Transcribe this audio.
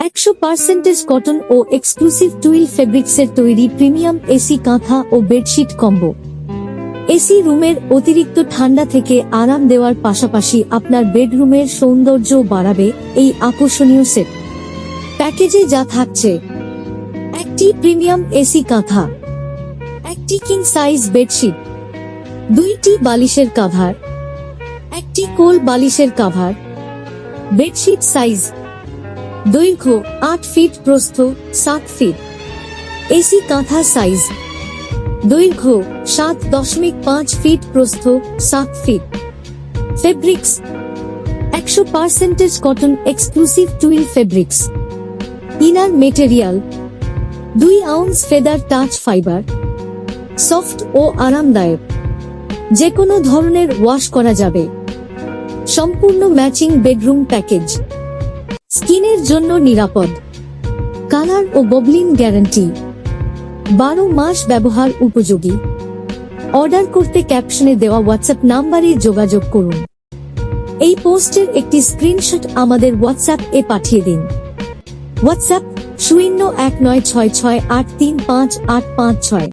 100% cotton ও exclusive twill ফেব্রিক্সের তৈরি premium AC কাঁথা ও বেডশিট কম্বো। এসি রুমের অতিরিক্ত ঠান্ডা থেকে আরাম দেওয়ার পাশাপাশি আপনার বেডরুমের সৌন্দর্য বাড়াবে এই আকর্ষণীয় সেট। প্যাকেজে যা থাকছে: একটি প্রিমিয়াম এসি কাঁথা, একটি কিং সাইজ বেডশিট, 2টি বালিশের কাভার, একটি কোল বালিশের কাভার। বেডশিট সাইজ: দৈর্ঘ্য 8 ফিট, প্রস্থ 7 ফিট। এসি কাঁথা সাইজ: দৈর্ঘ্য 7.5 ফিট, প্রস্থ 7 feet. Fabrics: 100% cotton exclusive twill fabrics. Inner material: 2 ounce feather touch fibre, soft ও আরামদায়ক, যে কোনো ধরনের ওয়াশ করা যাবে। সম্পূর্ণ ম্যাচিং বেডরুম প্যাকেজ, স্কিনের জন্য নিরাপদ, কালার ও ববলিং গ্যারান্টি, 12 মাস ব্যবহার উপযোগী। অর্ডার করতে ক্যাপশনে দেওয়া হোয়াটসঅ্যাপ নাম্বারে যোগাযোগ করুন। এই পোস্টের একটি স্ক্রিনশট আমাদের হোয়াটসঅ্যাপ এ পাঠিয়ে দিন। হোয়াটসঅ্যাপ: 019668358556।